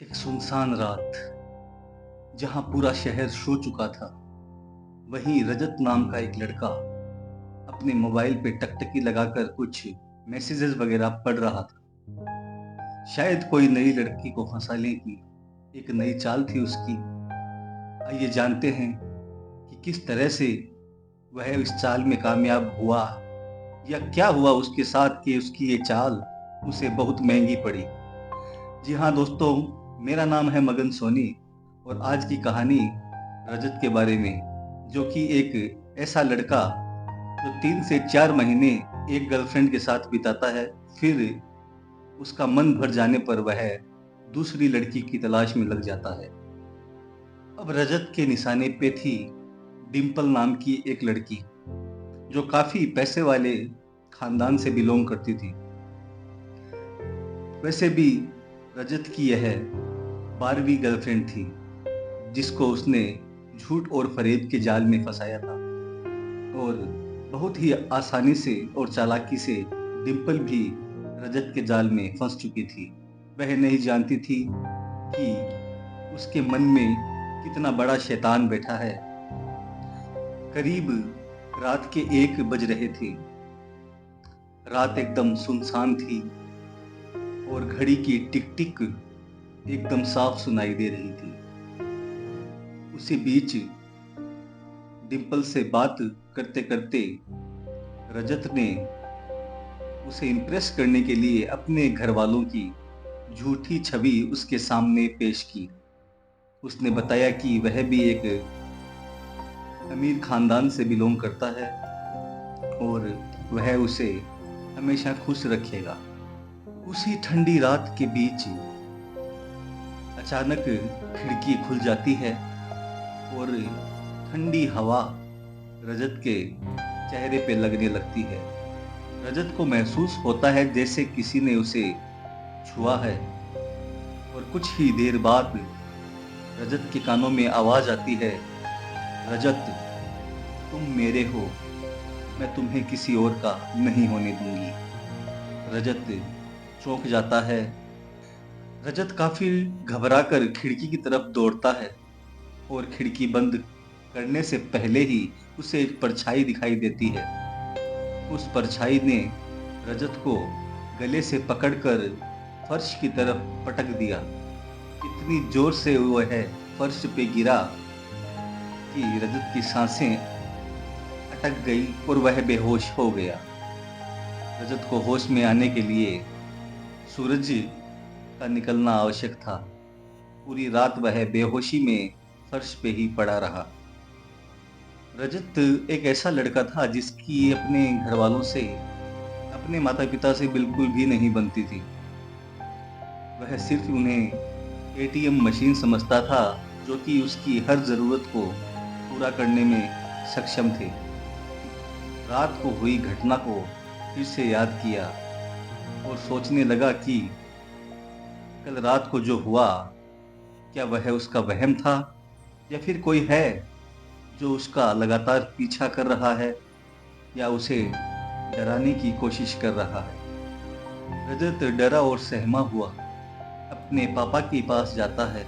एक सुनसान रात, जहां पूरा शहर सो चुका था, वहीं रजत नाम का एक लड़का अपने मोबाइल पे टकटकी लगाकर कुछ मैसेजेस वगैरह पढ़ रहा था। शायद कोई नई लड़की को फंसाने की एक नई चाल थी उसकी। आइए जानते हैं कि किस तरह से वह इस चाल में कामयाब हुआ, या क्या हुआ उसके साथ कि उसकी ये चाल उसे बहुत महंगी पड़ी। जी हाँ दोस्तों, मेरा नाम है मगन सोनी और आज की कहानी रजत के बारे में, जो कि एक ऐसा लड़का जो 3 से 4 महीने एक गर्लफ्रेंड के साथ बिताता है, फिर उसका मन भर जाने पर वह दूसरी लड़की की तलाश में लग जाता है। अब रजत के निशाने पे थी डिम्पल नाम की एक लड़की, जो काफी पैसे वाले खानदान से बिलोंग करती थी। वैसे भी रजत की यह 12वीं गर्लफ्रेंड थी, जिसको उसने झूठ और फरेब के जाल में फंसाया था। और बहुत ही आसानी से और चालाकी से डिम्पल भी रजत के जाल में फंस चुकी थी। वह नहीं जानती थी कि उसके मन में कितना बड़ा शैतान बैठा है। करीब रात के 1 बज रहे थे। रात एकदम सुनसान थी और घड़ी की टिक टिक एकदम साफ सुनाई दे रही थी। उसी बीच डिम्पल से बात करते करते रजत ने उसे इम्प्रेस करने के लिए अपने घर वालों की झूठी छवि उसके सामने पेश की। उसने बताया कि वह भी एक अमीर खानदान से बिलोंग करता है और वह उसे हमेशा खुश रखेगा। उसी ठंडी रात के बीच अचानक खिड़की खुल जाती है और ठंडी हवा रजत के चेहरे पे लगने लगती है। रजत को महसूस होता है जैसे किसी ने उसे छुआ है, और कुछ ही देर बाद रजत के कानों में आवाज आती है, रजत, तुम मेरे हो, मैं तुम्हें किसी और का नहीं होने दूंगी। रजत चौंक जाता है। रजत काफी घबराकर खिड़की की तरफ दौड़ता है और खिड़की बंद करने से पहले ही उसे एक परछाई दिखाई देती है। उस परछाई ने रजत को गले से पकड़कर फर्श की तरफ पटक दिया। इतनी जोर से वह फर्श पे गिरा कि रजत की सांसें अटक गई और वह बेहोश हो गया। रजत को होश में आने के लिए सूरज का निकलना आवश्यक था। पूरी रात वह बेहोशी में फर्श पे ही पड़ा रहा। रजत एक ऐसा लड़का था जिसकी अपने घर वालों से, अपने माता पिता से बिल्कुल भी नहीं बनती थी। वह सिर्फ उन्हें एटीएम मशीन समझता था, जो कि उसकी हर जरूरत को पूरा करने में सक्षम थे। रात को हुई घटना को फिर से याद किया और सोचने लगा कि कल रात को जो हुआ, क्या वह उसका वहम था या फिर कोई है जो उसका लगातार पीछा कर रहा है या उसे डराने की कोशिश कर रहा है। रजत डरा और सहमा हुआ अपने पापा के पास जाता है,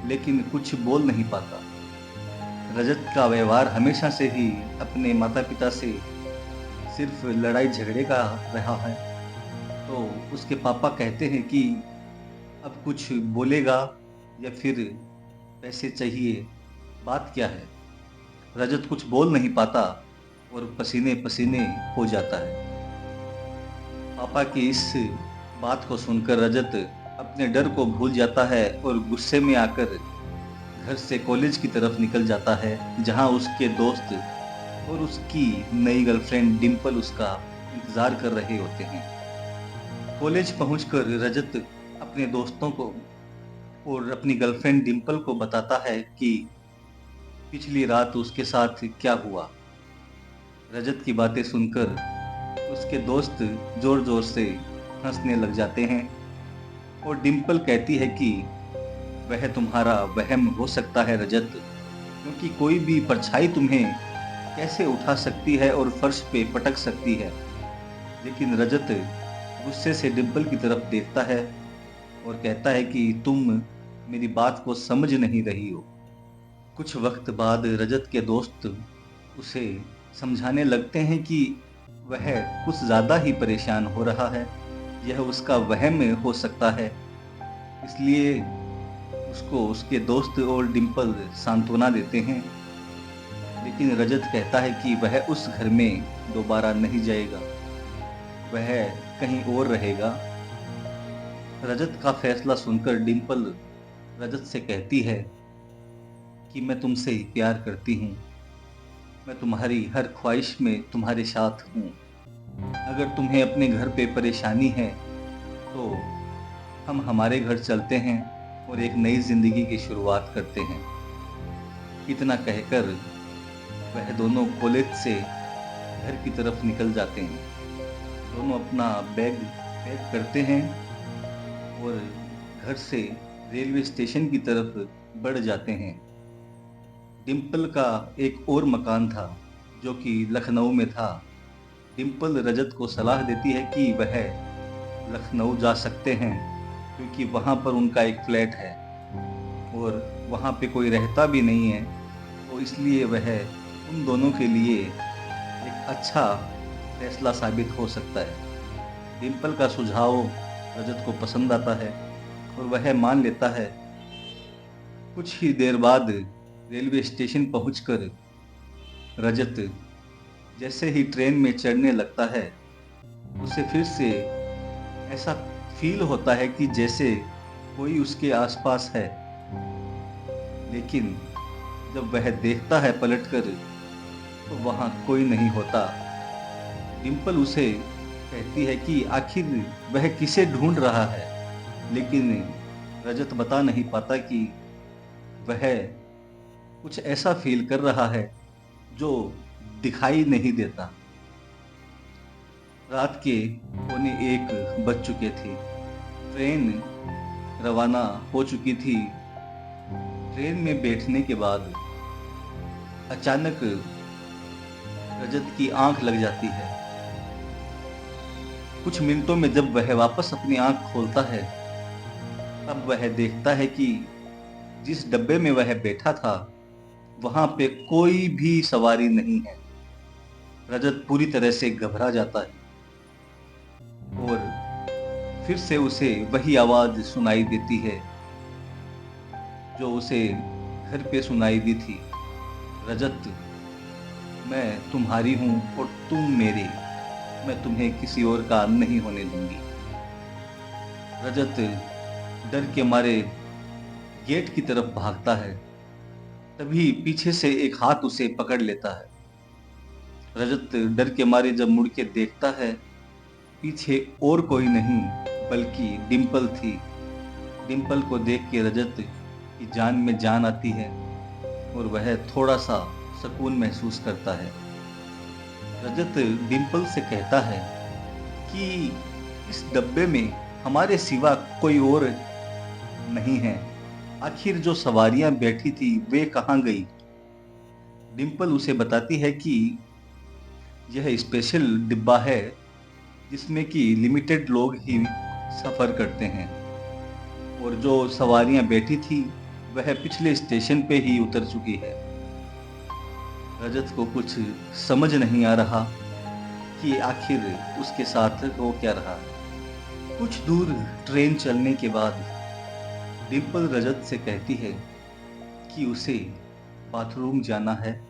लेकिन कुछ बोल नहीं पाता। रजत का व्यवहार हमेशा से ही अपने माता पिता से सिर्फ लड़ाई झगड़े का रहा है। तो उसके पापा कहते हैं कि अब कुछ बोलेगा या फिर पैसे चाहिए, बात क्या है। रजत कुछ बोल नहीं पाता और पसीने पसीने हो जाता है। पापा की इस बात को सुनकर रजत अपने डर को भूल जाता है और गुस्से में आकर घर से कॉलेज की तरफ निकल जाता है, जहां उसके दोस्त और उसकी नई गर्लफ्रेंड डिम्पल उसका इंतजार कर रहे होते हैं। कॉलेज पहुंचकर रजत अपने दोस्तों को और अपनी गर्लफ्रेंड डिम्पल को बताता है कि पिछली रात उसके साथ क्या हुआ। रजत की बातें सुनकर उसके दोस्त जोर जोर से हंसने लग जाते हैं और डिम्पल कहती है कि वह तुम्हारा वहम हो सकता है रजत, क्योंकि कोई भी परछाई तुम्हें कैसे उठा सकती है और फर्श पे पटक सकती है। लेकिन रजत गुस्से से डिम्पल की तरफ देखता है और कहता है कि तुम मेरी बात को समझ नहीं रही हो। कुछ वक्त बाद रजत के दोस्त उसे समझाने लगते हैं कि वह कुछ ज़्यादा ही परेशान हो रहा है, यह उसका वहम हो सकता है। इसलिए उसको उसके दोस्त और डिम्पल सांत्वना देते हैं। लेकिन रजत कहता है कि वह उस घर में दोबारा नहीं जाएगा, वह कहीं और रहेगा। रजत का फैसला सुनकर डिम्पल रजत से कहती है कि मैं तुमसे प्यार करती हूँ, मैं तुम्हारी हर ख्वाहिश में तुम्हारे साथ हूँ। अगर तुम्हें अपने घर पे परेशानी है तो हम हमारे घर चलते हैं और एक नई जिंदगी की शुरुआत करते हैं। इतना कहकर वह दोनों कॉलेज से घर की तरफ निकल जाते हैं। दोनों अपना बैग पैक करते हैं और घर से रेलवे स्टेशन की तरफ बढ़ जाते हैं। डिम्पल का एक और मकान था जो कि लखनऊ में था। डिम्पल रजत को सलाह देती है कि वह लखनऊ जा सकते हैं क्योंकि वहाँ पर उनका एक फ्लैट है और वहाँ पे कोई रहता भी नहीं है, तो इसलिए वह उन दोनों के लिए एक अच्छा फैसला साबित हो सकता है। डिम्पल का सुझाव रजत को पसंद आता है और वह मान लेता है। कुछ ही देर बाद रेलवे स्टेशन पहुंचकर रजत जैसे ही ट्रेन में चढ़ने लगता है, उसे फिर से ऐसा फील होता है कि जैसे कोई उसके आसपास है। लेकिन जब वह देखता है पलटकर तो वहां कोई नहीं होता। डिम्पल उसे कहती है कि आखिर वह किसे ढूंढ रहा है, लेकिन रजत बता नहीं पाता कि वह कुछ ऐसा फील कर रहा है जो दिखाई नहीं देता। रात के 1:45 बज चुके थे। ट्रेन रवाना हो चुकी थी। ट्रेन में बैठने के बाद अचानक रजत की आंख लग जाती है। कुछ मिनटों में जब वह वापस अपनी आंख खोलता है, तब वह देखता है कि जिस डब्बे में वह बैठा था वहां पे कोई भी सवारी नहीं है। रजत पूरी तरह से घबरा जाता है और फिर से उसे वही आवाज सुनाई देती है जो उसे घर पे सुनाई दी थी। रजत, मैं तुम्हारी हूं और तुम मेरे, मैं तुम्हें किसी और का नहीं होने दूंगी। रजत डर के मारे गेट की तरफ भागता है। तभी पीछे से एक हाथ उसे पकड़ लेता है। रजत डर के मारे जब मुड़ के देखता है, पीछे और कोई नहीं बल्कि डिम्पल थी। डिम्पल को देख के रजत की जान में जान आती है और वह थोड़ा सा सुकून महसूस करता है। रजत डिम्पल से कहता है कि इस डब्बे में हमारे सिवा कोई और नहीं है। आखिर जो सवारियां बैठी थी वे कहाँ गई? डिम्पल उसे बताती है कि यह स्पेशल डिब्बा है जिसमें कि लिमिटेड लोग ही सफ़र करते हैं और जो सवारियां बैठी थी वह पिछले स्टेशन पे ही उतर चुकी है। रजत को कुछ समझ नहीं आ रहा कि आखिर उसके साथ हो क्या रहा। कुछ दूर ट्रेन चलने के बाद डिम्पल रजत से कहती है कि उसे बाथरूम जाना है,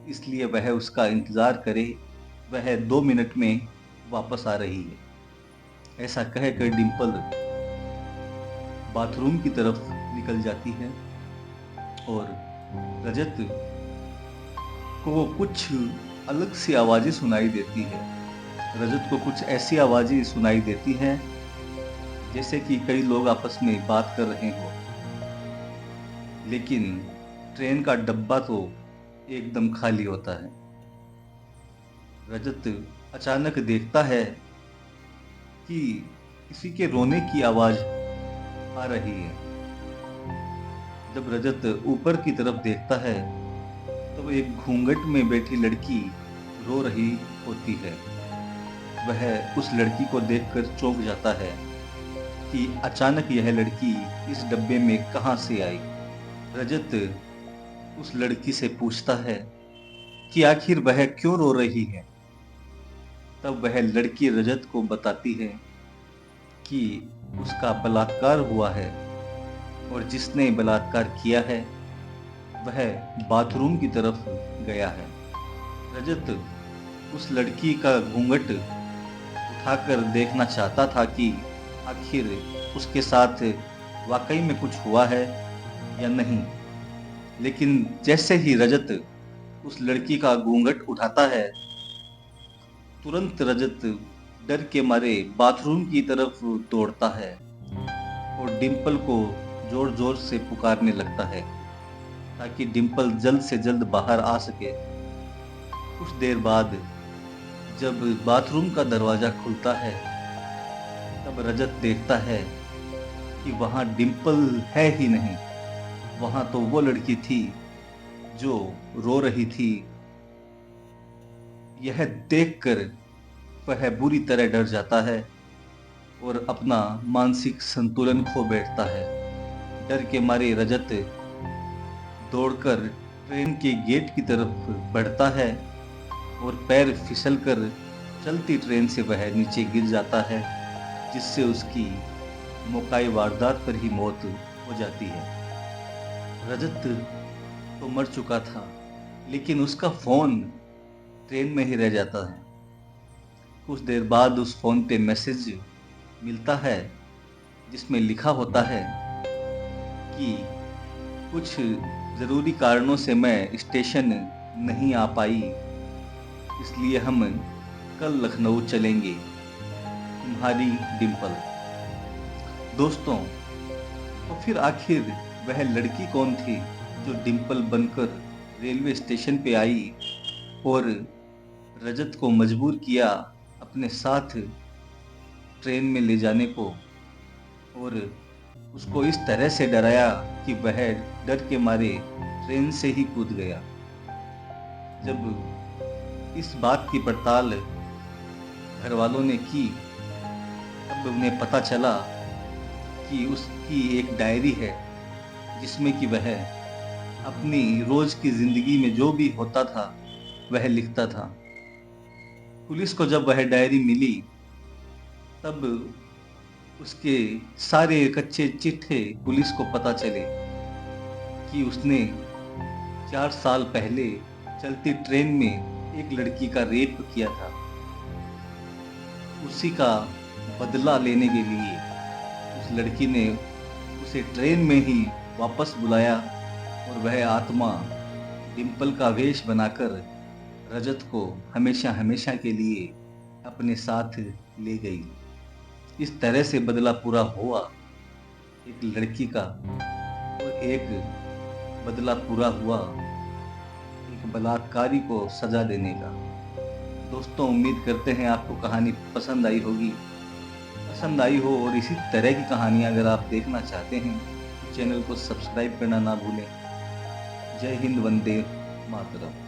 इसलिए वह उसका इंतज़ार करे, वह 2 मिनट में वापस आ रही है। ऐसा कहकर डिम्पल बाथरूम की तरफ निकल जाती है और रजत को कुछ अलग सी आवाज़ें सुनाई देती है। रजत को कुछ ऐसी आवाज़ें सुनाई देती हैं जैसे कि कई लोग आपस में बात कर रहे हो, लेकिन ट्रेन का डब्बा तो एकदम खाली होता है। रजत अचानक देखता है कि किसी के रोने की आवाज आ रही है। जब रजत ऊपर की तरफ देखता है तो एक घूंघट में बैठी लड़की रो रही होती है। वह उस लड़की को देखकर चौंक जाता है कि अचानक यह लड़की इस डब्बे में कहाँ से आई। रजत उस लड़की से पूछता है कि आखिर वह क्यों रो रही है। तब वह लड़की रजत को बताती है कि उसका बलात्कार हुआ है और जिसने बलात्कार किया है वह बाथरूम की तरफ गया है। रजत उस लड़की का घूंघट उठाकर देखना चाहता था कि आखिर उसके साथ वाकई में कुछ हुआ है या नहीं, लेकिन जैसे ही रजत उस लड़की का घूंघट उठाता है, तुरंत रजत डर के मारे बाथरूम की तरफ दौड़ता है और डिम्पल को जोर जोर से पुकारने लगता है ताकि डिम्पल जल्द से जल्द बाहर आ सके। कुछ देर बाद जब बाथरूम का दरवाजा खुलता है तब रजत देखता है कि वहां डिम्पल है ही नहीं, वहां तो वो लड़की थी जो रो रही थी। यह देखकर वह बुरी तरह डर जाता है और अपना मानसिक संतुलन खो बैठता है। डर के मारे रजत दौड़कर ट्रेन के गेट की तरफ बढ़ता है और पैर फिसलकर चलती ट्रेन से वह नीचे गिर जाता है, जिससे उसकी मौकाई वारदात पर ही मौत हो जाती है। रजत तो मर चुका था, लेकिन उसका फोन ट्रेन में ही रह जाता है। कुछ देर बाद उस फोन पे मैसेज मिलता है जिसमें लिखा होता है कि कुछ ज़रूरी कारणों से मैं स्टेशन नहीं आ पाई, इसलिए हम कल लखनऊ चलेंगे, तुम्हारी डिम्पल। दोस्तों, तो फिर आखिर वह लड़की कौन थी जो डिम्पल बनकर रेलवे स्टेशन पे आई और रजत को मजबूर किया अपने साथ ट्रेन में ले जाने को और उसको इस तरह से डराया कि वह डर के मारे ट्रेन से ही कूद गया। जब इस बात की पड़ताल घर वालों ने की तब उन्हें पता चला कि उसकी एक डायरी है जिसमें कि वह अपनी रोज की जिंदगी में जो भी होता था वह लिखता था। पुलिस को जब वह डायरी मिली तब उसके सारे कच्चे चिट्ठे पुलिस को पता चले कि उसने 4 साल पहले चलती ट्रेन में एक लड़की का रेप किया था। उसी का बदला लेने के लिए उस लड़की ने उसे ट्रेन में ही वापस बुलाया और वह आत्मा डिम्पल का वेश बनाकर रजत को हमेशा हमेशा के लिए अपने साथ ले गई। इस तरह से बदला पूरा हुआ एक लड़की का और एक बदला पूरा हुआ एक बलात्कारी को सजा देने का। दोस्तों, उम्मीद करते हैं आपको कहानी पसंद आई होगी। पसंद आई हो और इसी तरह की कहानियाँ अगर आप देखना चाहते हैं तो चैनल को सब्सक्राइब करना ना भूलें। जय हिंद, वंदे मातरम।